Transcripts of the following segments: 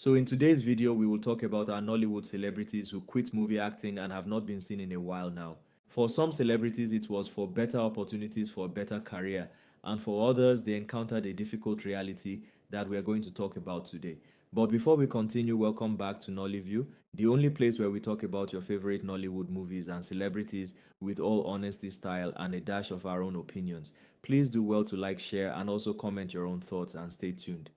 So in today's video, we will talk about our Nollywood celebrities who quit movie acting and have not been seen in a while now. For some celebrities, it was for better opportunities for a better career, and for others, they encountered a difficult reality that we are going to talk about today. But before we continue, welcome back to Nollyview, the only place where we talk about your favorite Nollywood movies and celebrities with all honesty, style, and a dash of our own opinions. Please do well to like, share, and also comment your own thoughts, and stay tuned.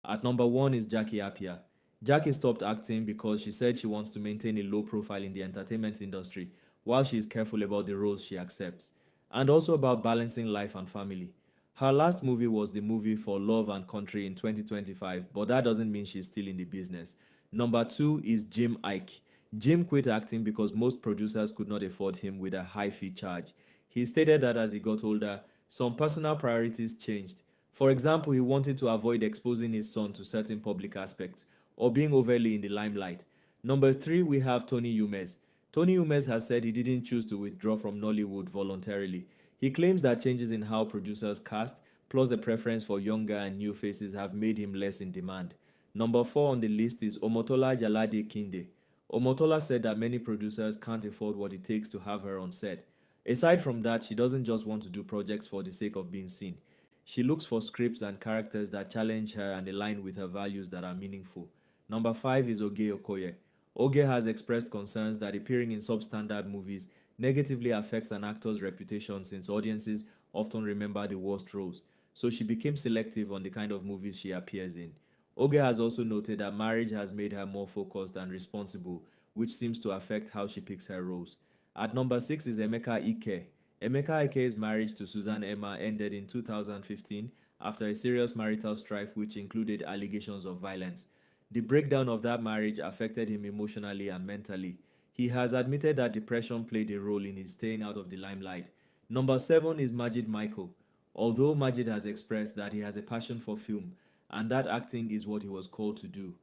At number one is Jackie Appiah. Jackie stopped acting because she said she wants to maintain a low profile in the entertainment industry while she is careful about the roles she accepts, and also about balancing life and family. Her last movie was the movie For Love and Country in 2025, but that doesn't mean she's still in the business. Number two is Jim Ike. Jim quit acting because most producers could not afford him with a high fee charge. He stated that as he got older, some personal priorities changed. For example, he wanted to avoid exposing his son to certain public aspects or being overly in the limelight. Number three, we have Tony Umez. Tony Umez has said he didn't choose to withdraw from Nollywood voluntarily. He claims that changes in how producers cast, plus a preference for younger and new faces, have made him less in demand. Number four on the list is Omotola Jalade Kinde. Omotola said that many producers can't afford what it takes to have her on set. Aside from that, she doesn't just want to do projects for the sake of being seen. She looks for scripts and characters that challenge her and align with her values that are meaningful. Number five is Oge Okoye. Oge has expressed concerns that appearing in substandard movies negatively affects an actor's reputation since audiences often remember the worst roles, so she became selective on the kind of movies she appears in. Oge has also noted that marriage has made her more focused and responsible, which seems to affect how she picks her roles. At number six is Emeka Ike. Emeka Ike's marriage to Susan Emma ended in 2015 after a serious marital strife which included allegations of violence. The breakdown of that marriage affected him emotionally and mentally. He has admitted that depression played a role in his staying out of the limelight. Number seven is Majid Michel. Although Majid has expressed that he has a passion for film and that acting is what he was called to do,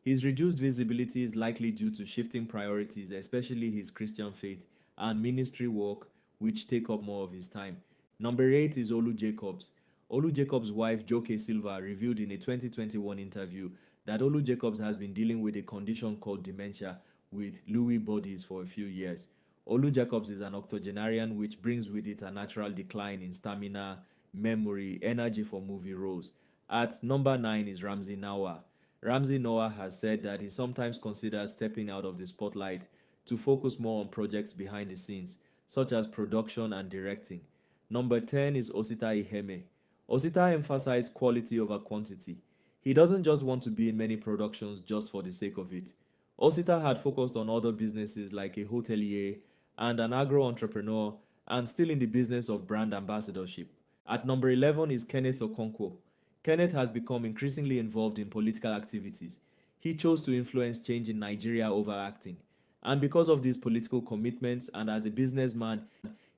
his reduced visibility is likely due to shifting priorities, especially his Christian faith and ministry work, which take up more of his time. Number eight is Olu Jacobs. Olu Jacobs' wife, Joke Silva, revealed in a 2021 interview that Olu Jacobs has been dealing with a condition called dementia with Lewy bodies for a few years. Olu Jacobs is an octogenarian, which brings with it a natural decline in stamina, memory, energy for movie roles. At number nine is Ramsey Nouah. Ramsey Nouah has said that he sometimes considers stepping out of the spotlight to focus more on projects behind the scenes, such as production and directing. Number 10 is Osita Iheme. Osita emphasized quality over quantity. He doesn't just want to be in many productions just for the sake of it. Osita had focused on other businesses like a hotelier and an agro-entrepreneur, and still in the business of brand ambassadorship. At number 11 is Kenneth Okonkwo. Kenneth has become increasingly involved in political activities. He chose to influence change in Nigeria over acting. And because of these political commitments and as a businessman,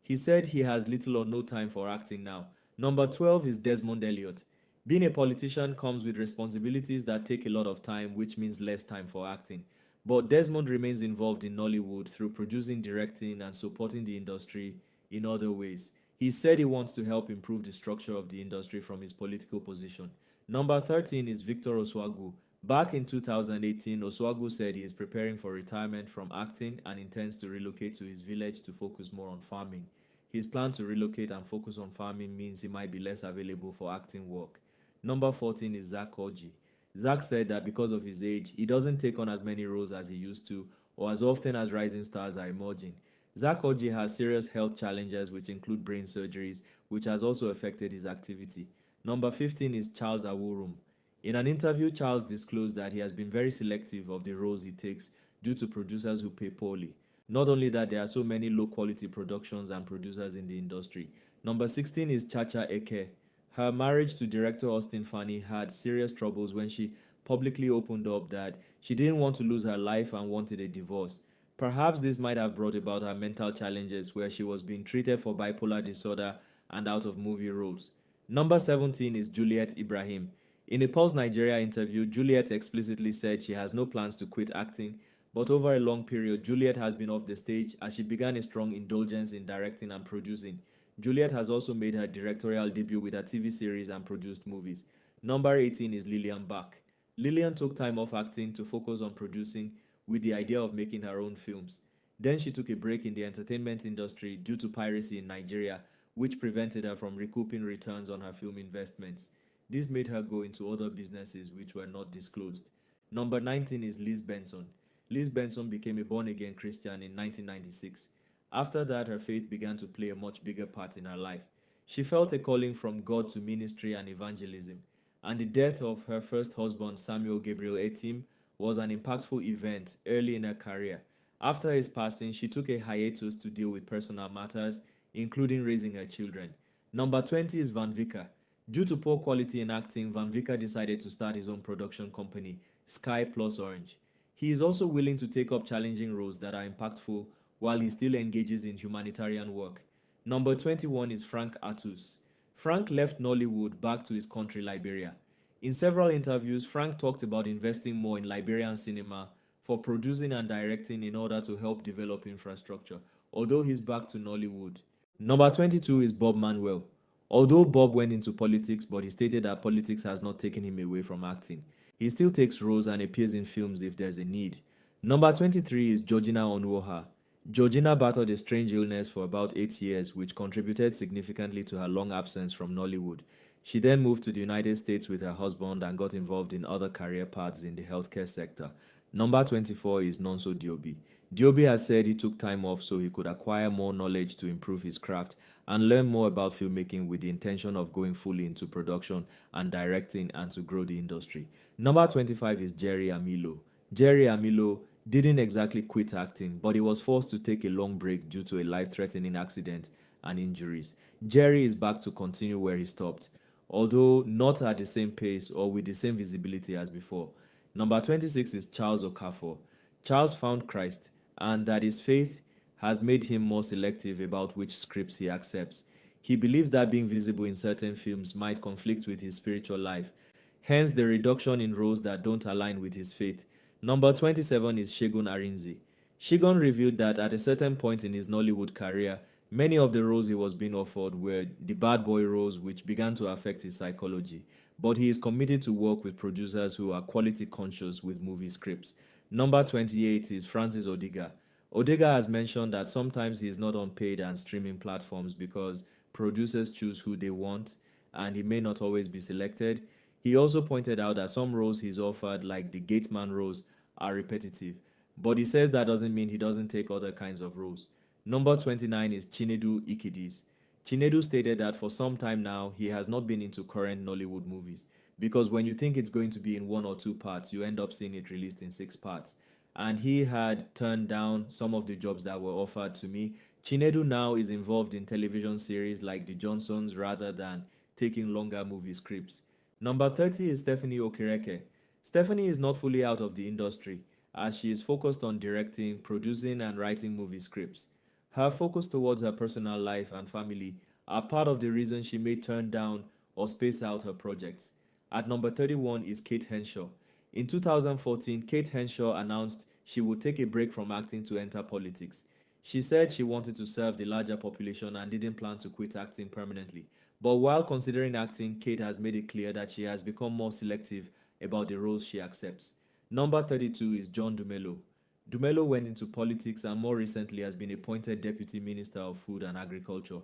he said he has little or no time for acting now. Number 12 is Desmond Elliott. Being a politician comes with responsibilities that take a lot of time, which means less time for acting. But Desmond remains involved in Nollywood through producing, directing, and supporting the industry in other ways. He said he wants to help improve the structure of the industry from his political position. Number 13 is Victor Oswagu. Back in 2018, Oswagu said he is preparing for retirement from acting and intends to relocate to his village to focus more on farming. His plan to relocate and focus on farming means he might be less available for acting work. Number 14 is Zach Orji. Zach said that because of his age, he doesn't take on as many roles as he used to or as often as rising stars are emerging. Zach Orji has serious health challenges which include brain surgeries, which has also affected his activity. Number 15 is Charles Awurum. In an interview, Charles disclosed that he has been very selective of the roles he takes due to producers who pay poorly. Not only that, there are so many low-quality productions and producers in the industry. Number 16 is Chacha Eke. Her marriage to director Austin Fani had serious troubles when she publicly opened up that she didn't want to lose her life and wanted a divorce. Perhaps this might have brought about her mental challenges where she was being treated for bipolar disorder and out of movie roles. Number 17 is Juliet Ibrahim. In a Pulse Nigeria interview, Juliet explicitly said she has no plans to quit acting, but over a long period, Juliet has been off the stage as she began a strong indulgence in directing and producing. Juliet has also made her directorial debut with a TV series and produced movies. Number 18 is Lilian Bach. Lilian took time off acting to focus on producing with the idea of making her own films. Then she took a break in the entertainment industry due to piracy in Nigeria, which prevented her from recouping returns on her film investments. This made her go into other businesses which were not disclosed. Number 19 is Liz Benson. Liz Benson became a born-again Christian in 1996. After that, her faith began to play a much bigger part in her life. She felt a calling from God to ministry and evangelism, and the death of her first husband, Samuel Gabriel Etim, was an impactful event early in her career. After his passing, she took a hiatus to deal with personal matters, including raising her children. Number 20 is Van Vicker. Due to poor quality in acting, Van Vicker decided to start his own production company, Sky Plus Orange. He is also willing to take up challenging roles that are impactful while he still engages in humanitarian work. Number 21 is Frank Atus. Frank left Nollywood back to his country, Liberia. In several interviews, Frank talked about investing more in Liberian cinema for producing and directing in order to help develop infrastructure, although he's back to Nollywood. Number 22 is Bob-Manuel. Although Bob went into politics, but he stated that politics has not taken him away from acting. He still takes roles and appears in films if there's a need. Number 23 is Georgina Onuoha. Georgina battled a strange illness for about 8 years, which contributed significantly to her long absence from Nollywood. She then moved to the United States with her husband and got involved in other career paths in the healthcare sector. Number 24 is Nonso Diobi. Diobi has said he took time off so he could acquire more knowledge to improve his craft and learn more about filmmaking with the intention of going fully into production and directing and to grow the industry. Number 25 is Jerry Amilo. Jerry Amilo didn't exactly quit acting, but he was forced to take a long break due to a life-threatening accident and injuries. Jerry is back to continue where he stopped, although not at the same pace or with the same visibility as before. Number 26 is Charles Okafor. Charles found Christ, and that his faith has made him more selective about which scripts he accepts. He believes that being visible in certain films might conflict with his spiritual life, hence the reduction in roles that don't align with his faith. Number 27 is Shashu Narinzi. Shigon revealed that at a certain point in his Nollywood career, many of the roles he was being offered were the bad boy roles, which began to affect his psychology. But he is committed to work with producers who are quality conscious with movie scripts. Number 28 is Francis Odega. Odega has mentioned that sometimes he is not on paid and streaming platforms because producers choose who they want and he may not always be selected. He also pointed out that some roles he's offered, like the gateman roles, are repetitive, but he says that doesn't mean he doesn't take other kinds of roles. Number 29 is Chinedu Ikedieze. Chinedu stated that for some time now, he has not been into current Nollywood movies because when you think it's going to be in 1 or 2 parts, you end up seeing it released in 6 parts. And he had turned down some of the jobs that were offered to me. Chinedu now is involved in television series like The Johnsons rather than taking longer movie scripts. Number 30 is Stephanie Okereke. Stephanie is not fully out of the industry as she is focused on directing, producing, and writing movie scripts. Her focus towards her personal life and family are part of the reason she may turn down or space out her projects. At number 31 is Kate Henshaw. In 2014, Kate Henshaw announced she would take a break from acting to enter politics. She said she wanted to serve the larger population and didn't plan to quit acting permanently. But while considering acting, Kate has made it clear that she has become more selective about the roles she accepts. Number 32 is John Dumelo. Dumelo went into politics and more recently has been appointed Deputy Minister of Food and Agriculture.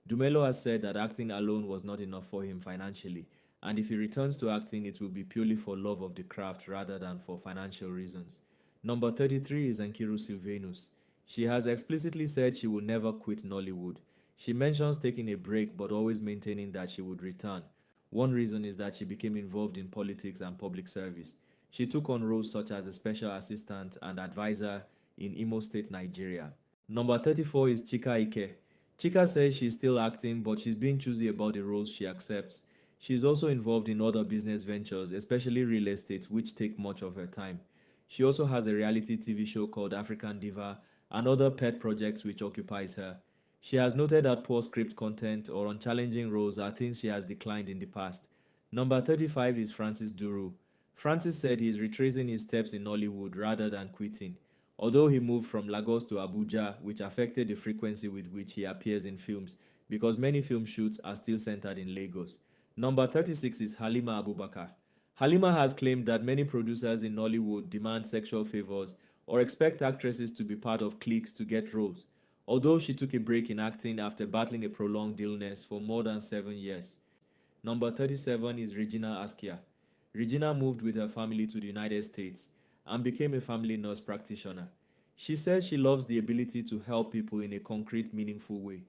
Dumelo has said that acting alone was not enough for him financially, and if he returns to acting, it will be purely for love of the craft rather than for financial reasons. Number 33 is Nkiru Sylvanus. She has explicitly said she will never quit Nollywood. She mentions taking a break but always maintaining that she would return. One reason is that she became involved in politics and public service. She took on roles such as a special assistant and advisor in Imo State, Nigeria. Number 34 is Chika Ike. Chika says she's still acting, but she's being choosy about the roles she accepts. She's also involved in other business ventures, especially real estate, which take much of her time. She also has a reality TV show called African Diva and other pet projects which occupies her. She has noted that poor script content or unchallenging roles are things she has declined in the past. Number 35 is Francis Duru. Francis said he is retracing his steps in Nollywood rather than quitting, although he moved from Lagos to Abuja, which affected the frequency with which he appears in films because many film shoots are still centered in Lagos. Number 36 is Halima Abubakar. Halima has claimed that many producers in Nollywood demand sexual favors or expect actresses to be part of cliques to get roles, although she took a break in acting after battling a prolonged illness for more than 7 years. Number 37 is Regina Askia. Regina moved with her family to the United States and became a family nurse practitioner. She says she loves the ability to help people in a concrete, meaningful way.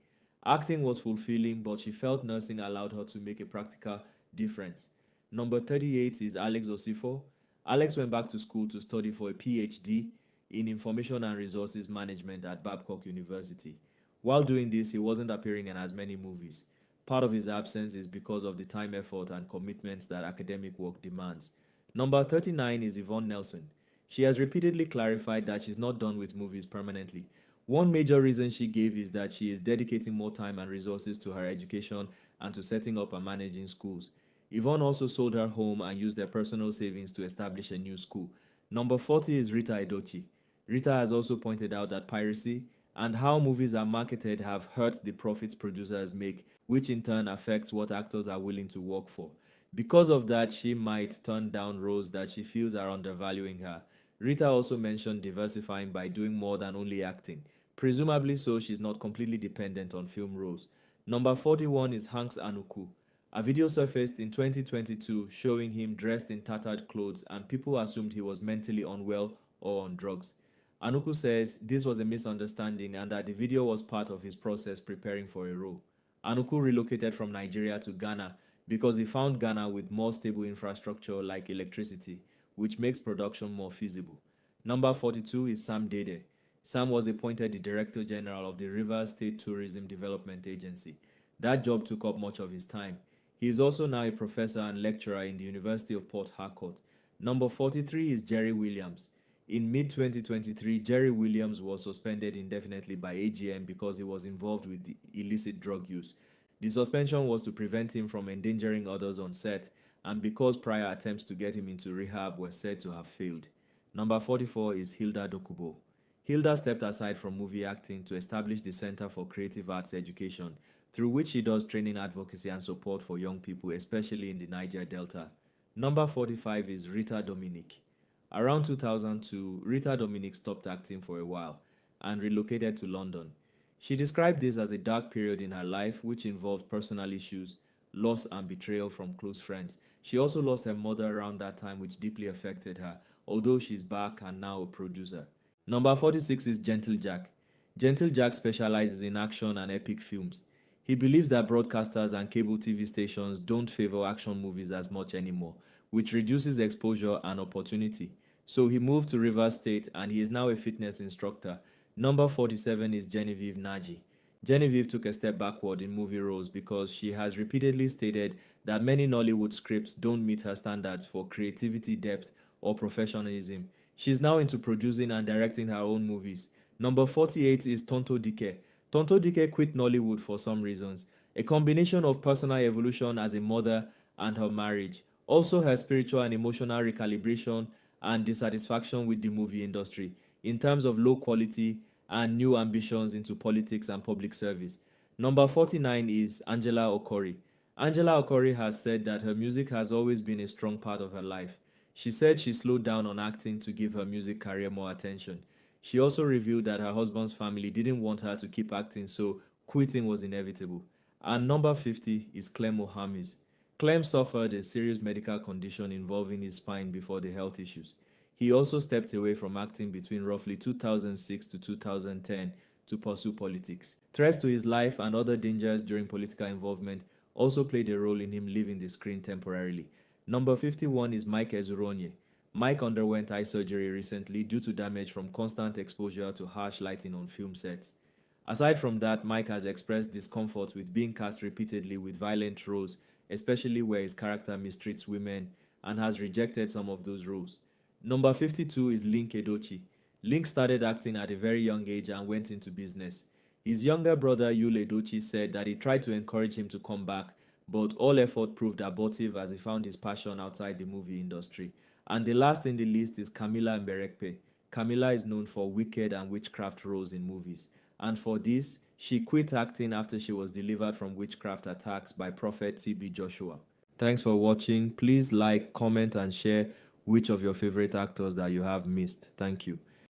Acting was fulfilling, but she felt nursing allowed her to make a practical difference. Number 38 is Alex Osifo. Alex went back to school to study for a PhD in Information and Resources Management at Babcock University. While doing this, he wasn't appearing in as many movies. Part of his absence is because of the time, effort, and commitment that academic work demands. Number 39 is Yvonne Nelson. She has repeatedly clarified that she's not done with movies permanently. One major reason she gave is that she is dedicating more time and resources to her education and to setting up and managing schools. Yvonne also sold her home and used her personal savings to establish a new school. Number 40 is Rita Edochie. Rita has also pointed out that piracy and how movies are marketed have hurt the profits producers make, which in turn affects what actors are willing to work for. Because of that, she might turn down roles that she feels are undervaluing her. Rita also mentioned diversifying by doing more than only acting. Presumably so, she's not completely dependent on film roles. Number 41 is Hanks Anuku. A video surfaced in 2022 showing him dressed in tattered clothes, and people assumed he was mentally unwell or on drugs. Anuku says this was a misunderstanding and that the video was part of his process preparing for a role. Anuku relocated from Nigeria to Ghana because he found Ghana with more stable infrastructure like electricity, which makes production more feasible. Number 42 is Sam Dede. Sam was appointed the Director General of the Rivers State Tourism Development Agency. That job took up much of his time. He is also now a professor and lecturer in the University of Port Harcourt. Number 43 is Jerry Williams. In mid-2023, Jerry Williams was suspended indefinitely by AGM because he was involved with illicit drug use. The suspension was to prevent him from endangering others on set, and because prior attempts to get him into rehab were said to have failed. Number 44 is Hilda Dokubo. Hilda stepped aside from movie acting to establish the Center for Creative Arts Education, through which she does training, advocacy, and support for young people, especially in the Niger Delta. Number 45 is Rita Dominic. Around 2002, Rita Dominic stopped acting for a while and relocated to London. She described this as a dark period in her life which involved personal issues, loss, and betrayal from close friends. She also lost her mother around that time, which deeply affected her, although she's back and now a producer. Number 46 is Gentle Jack. Gentle Jack specializes in action and epic films. He believes that broadcasters and cable TV stations don't favor action movies as much anymore, which reduces exposure and opportunity. So he moved to Rivers State and he is now a fitness instructor. Number 47 is Genevieve Nnaji. Genevieve took a step backward in movie roles because she has repeatedly stated that many Nollywood scripts don't meet her standards for creativity, depth, or professionalism. She's now into producing and directing her own movies. Number 48 is Tonto Dikeh. Tonto Dikeh quit Nollywood for some reasons. A combination of personal evolution as a mother and her marriage. Also her spiritual and emotional recalibration and dissatisfaction with the movie industry in terms of low quality and new ambitions into politics and public service. Number 49 is Angela Okori. Angela Okori has said that her music has always been a strong part of her life. She said she slowed down on acting to give her music career more attention. She also revealed that her husband's family didn't want her to keep acting, so quitting was inevitable. And number 50 is Clem Ohameze. Clem suffered a serious medical condition involving his spine before the health issues. He also stepped away from acting between roughly 2006 to 2010 to pursue politics. Threats to his life and other dangers during political involvement also played a role in him leaving the screen temporarily. Number 51 is Mike Ezuruonye. Mike underwent eye surgery recently due to damage from constant exposure to harsh lighting on film sets. Aside from that, Mike has expressed discomfort with being cast repeatedly with violent roles, especially where his character mistreats women, and has rejected some of those roles. Number 52 is Linc Edochie. Linc started acting at a very young age and went into business. His younger brother Olu Jacobs said that he tried to encourage him to come back, but all effort proved abortive as he found his passion outside the movie industry. And the last in the list is Camilla Mberekpe. Camilla is known for wicked and witchcraft roles in movies, and for this, she quit acting after she was delivered from witchcraft attacks by Prophet T.B. Joshua. Thanks for watching. Please like, comment, and share which of your favorite actors that you have missed. Thank you.